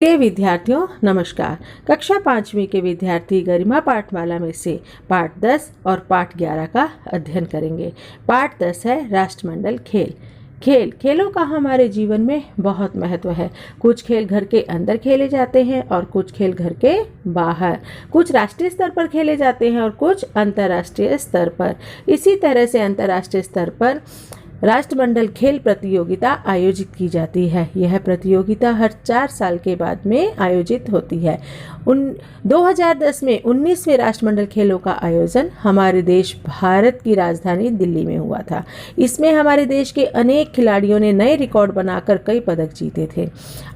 प्रिय विद्यार्थियों नमस्कार। कक्षा 5वीं के विद्यार्थी गरिमा पाठमाला में से पाठ 10 और पाठ 11 का अध्ययन करेंगे। पाठ 10 है राष्ट्रमंडल खेल। खेलों का हमारे जीवन में बहुत महत्व है। कुछ खेल घर के अंदर खेले जाते हैं और कुछ खेल घर के बाहर। कुछ राष्ट्रीय स्तर पर खेले जाते हैं और कुछ अंतर्राष्ट्रीय स्तर पर। इसी तरह से अंतर्राष्ट्रीय स्तर पर राष्ट्रमंडल खेल प्रतियोगिता आयोजित की जाती है। यह प्रतियोगिता हर 4 साल के बाद में आयोजित होती है। 2010 में 19वें राष्ट्रमंडल खेलों का आयोजन हमारे देश भारत की राजधानी दिल्ली में हुआ था। इसमें हमारे देश के अनेक खिलाड़ियों ने नए रिकॉर्ड बनाकर कई पदक जीते थे।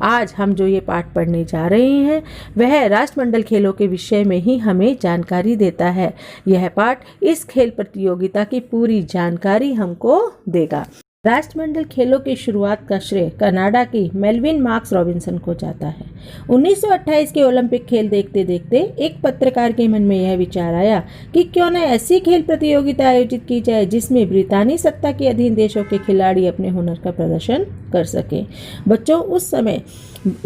आज हम जो ये पाठ पढ़ने जा रहे हैं वह राष्ट्रमंडल खेलों के विषय में ही हमें जानकारी देता है। यह पाठ इस खेल प्रतियोगिता की पूरी जानकारी हमको देगा। राष्ट्रमंडल खेलों की शुरुआत का श्रेय कनाडा की मेलविन मार्क्स रॉबिन्सन को जाता है। 1928 के ओलंपिक खेल देखते देखते एक पत्रकार के मन में यह विचार आया कि क्यों न ऐसी खेल प्रतियोगिता आयोजित की जाए जिसमें ब्रितानी सत्ता के अधीन देशों के खिलाड़ी अपने हुनर का प्रदर्शन कर सकें। बच्चों, उस समय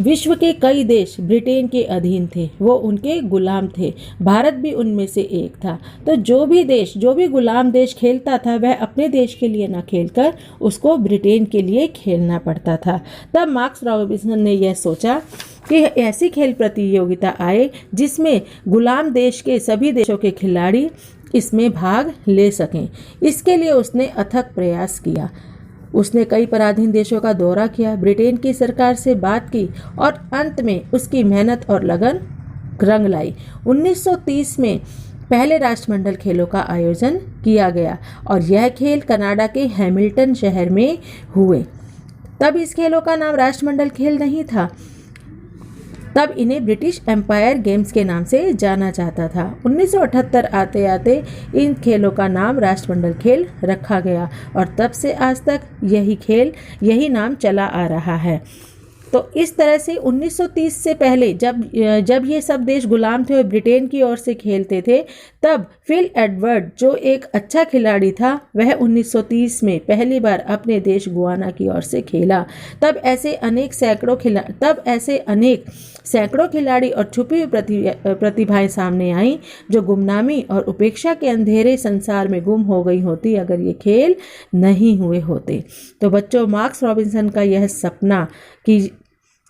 विश्व के कई देश ब्रिटेन के अधीन थे, वो उनके गुलाम थे। भारत भी उनमें से एक था। तो जो भी गुलाम देश खेलता था वह अपने देश के लिए न खेलकर उसको ब्रिटेन के लिए खेलना पड़ता था। तब मार्क्स रॉबिन्सन ने यह सोचा कि ऐसी खेल प्रतियोगिता आए जिसमें गुलाम देश के सभी देशों के खिलाड़ी इसमें भाग ले सकें। इसके लिए उसने अथक प्रयास किया। उसने कई पराधीन देशों का दौरा किया, ब्रिटेन की सरकार से बात की और अंत में उसकी मेहनत और लगन रंग लाई। 1930 में पहले राष्ट्रमंडल खेलों का आयोजन किया गया और यह खेल कनाडा के हैमिल्टन शहर में हुए। तब इस खेलों का नाम राष्ट्रमंडल खेल नहीं था, तब इन्हें ब्रिटिश एम्पायर गेम्स के नाम से जाना जाता था। 1978 आते आते इन खेलों का नाम राष्ट्रमंडल खेल रखा गया और तब से आज तक यही नाम चला आ रहा है। तो इस तरह से 1930 से पहले जब ये सब देश गुलाम थे और ब्रिटेन की ओर से खेलते थे, तब फिल एडवर्ड जो एक अच्छा खिलाड़ी था वह 1930 में पहली बार अपने देश गुयाना की ओर से खेला। तब ऐसे अनेक सैकड़ों खिलाड़ी और छुपी हुई प्रतिभाएं सामने आई जो गुमनामी और उपेक्षा के अंधेरे संसार में गुम हो गई होती अगर ये खेल नहीं हुए होते। तो बच्चों, मार्क्स रॉबिन्सन का यह सपना कि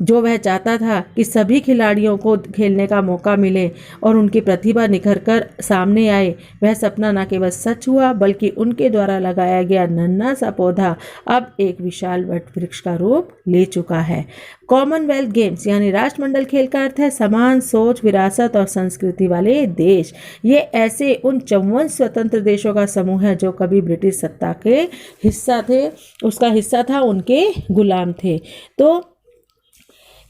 जो वह चाहता था कि सभी खिलाड़ियों को खेलने का मौका मिले और उनकी प्रतिभा निखर कर सामने आए, वह सपना न केवल सच हुआ बल्कि उनके द्वारा लगाया गया नन्हा सा पौधा अब एक विशाल वट वृक्ष का रूप ले चुका है। कॉमनवेल्थ गेम्स यानी राष्ट्रमंडल खेल का अर्थ है समान सोच, विरासत और संस्कृति वाले देश। ये ऐसे उन 54 स्वतंत्र देशों का समूह है जो कभी ब्रिटिश सत्ता के उसका हिस्सा था, उनके गुलाम थे। तो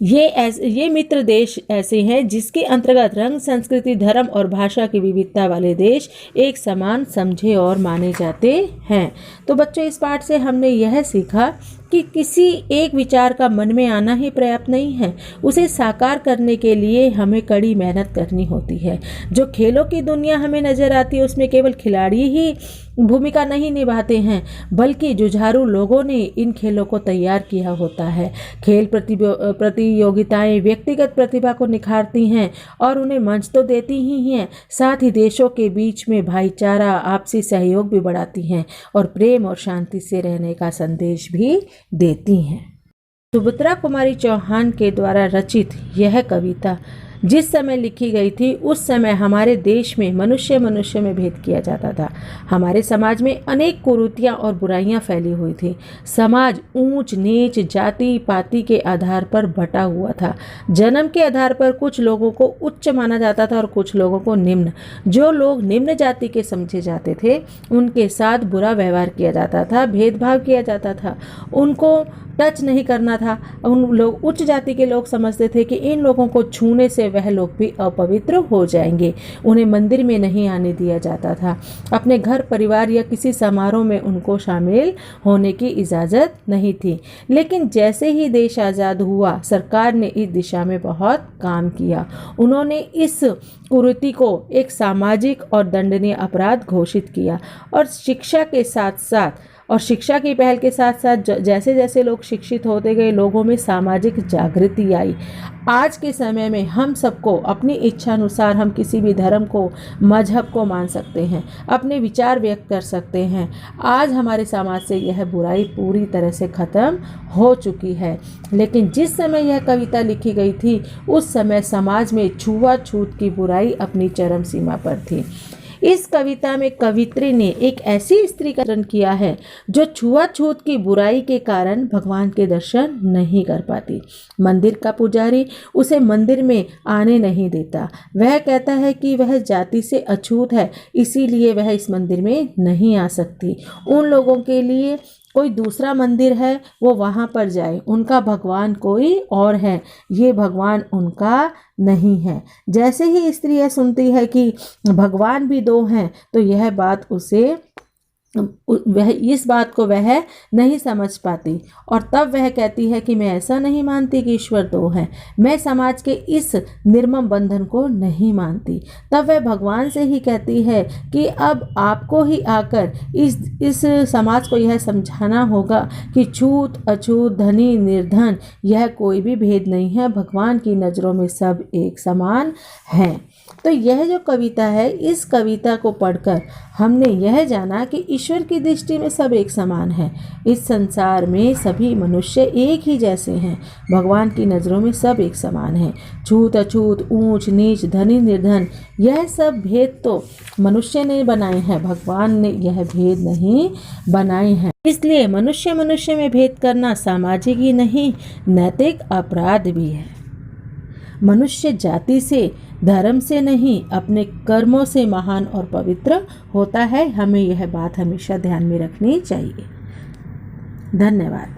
ये मित्र देश ऐसे हैं जिसके अंतर्गत रंग, संस्कृति, धर्म और भाषा की विविधता वाले देश एक समान समझे और माने जाते हैं। तो बच्चों, इस पाठ से हमने यह सीखा कि किसी एक विचार का मन में आना ही पर्याप्त नहीं है, उसे साकार करने के लिए हमें कड़ी मेहनत करनी होती है। जो खेलों की दुनिया हमें नजर आती है उसमें केवल खिलाड़ी ही भूमिका नहीं निभाते हैं बल्कि जुझारू लोगों ने इन खेलों को तैयार किया होता है। खेल प्रतियोगिताएं व्यक्तिगत प्रतिभा को निखारती हैं और उन्हें मंच तो देती ही हैं, साथ ही देशों के बीच में भाईचारा, आपसी सहयोग भी बढ़ाती हैं और प्रेम और शांति से रहने का संदेश भी देती हैं। सुभद्रा कुमारी चौहान के द्वारा रचित यह कविता जिस समय लिखी गई थी उस समय हमारे देश में मनुष्य में भेद किया जाता था। हमारे समाज में अनेक कुरीतियां और बुराइयां फैली हुई थी। समाज ऊंच नीच, जाति पाति के आधार पर बटा हुआ था। जन्म के आधार पर कुछ लोगों को उच्च माना जाता था और कुछ लोगों को निम्न। जो लोग निम्न जाति के समझे जाते थे उनके साथ बुरा व्यवहार किया जाता था, भेदभाव किया जाता था, उनको टच नहीं करना था। उन लोग उच्च जाति के लोग समझते थे कि इन लोगों को छूने से वह लोग भी अपवित्र हो जाएंगे। उन्हें मंदिर में नहीं आने दिया जाता था। अपने घर परिवार या किसी समारोह में उनको शामिल होने की इजाज़त नहीं थी। लेकिन जैसे ही देश आज़ाद हुआ सरकार ने इस दिशा में बहुत काम किया। उन्होंने इस कुरीति को एक सामाजिक और दंडनीय अपराध घोषित किया और शिक्षा के साथ साथ और शिक्षा की पहल के साथ साथ जैसे जैसे लोग शिक्षित होते गए, लोगों में सामाजिक जागृति आई। आज के समय में हम सबको अपनी इच्छा अनुसार हम किसी भी धर्म को, मजहब को मान सकते हैं, अपने विचार व्यक्त कर सकते हैं। आज हमारे समाज से यह बुराई पूरी तरह से ख़त्म हो चुकी है। लेकिन जिस समय यह कविता लिखी गई थी, उस समय समाज में छुआछूत की बुराई अपनी चरम सीमा पर थी। इस कविता में कवित्री ने एक ऐसी स्त्री का वर्णन किया है जो छुआछूत की बुराई के कारण भगवान के दर्शन नहीं कर पाती। मंदिर का पुजारी उसे मंदिर में आने नहीं देता। वह कहता है कि वह जाति से अछूत है, इसीलिए वह इस मंदिर में नहीं आ सकती। उन लोगों के लिए कोई दूसरा मंदिर है, वो वहाँ पर जाए, उनका भगवान कोई और है, ये भगवान उनका नहीं है। जैसे ही स्त्री यह सुनती है कि भगवान भी दो हैं, तो यह बात उसे इस बात को वह नहीं समझ पाती और तब वह कहती है कि मैं ऐसा नहीं मानती कि ईश्वर दो है, मैं समाज के इस निर्मम बंधन को नहीं मानती। तब वह भगवान से ही कहती है कि अब आपको ही आकर इस समाज को यह समझाना होगा कि छूत अछूत, धनी निर्धन, यह कोई भी भेद नहीं है, भगवान की नज़रों में सब एक समान हैं। तो यह जो कविता है, इस कविता को पढ़कर हमने यह जाना कि ईश्वर की दृष्टि में सब एक समान है। इस संसार में सभी मनुष्य एक ही जैसे हैं। भगवान की नज़रों में सब एक समान है। छूत अछूत, ऊंच नीच, धनी निर्धन, यह सब भेद तो मनुष्य ने बनाए हैं, भगवान ने यह भेद नहीं बनाए हैं। इसलिए मनुष्य मनुष्य में भेद करना सामाजिक ही नहीं, नैतिक अपराध भी है। मनुष्य जाति से, धर्म से नहीं, अपने कर्मों से महान और पवित्र होता है। हमें यह बात हमेशा ध्यान में रखनी चाहिए। धन्यवाद।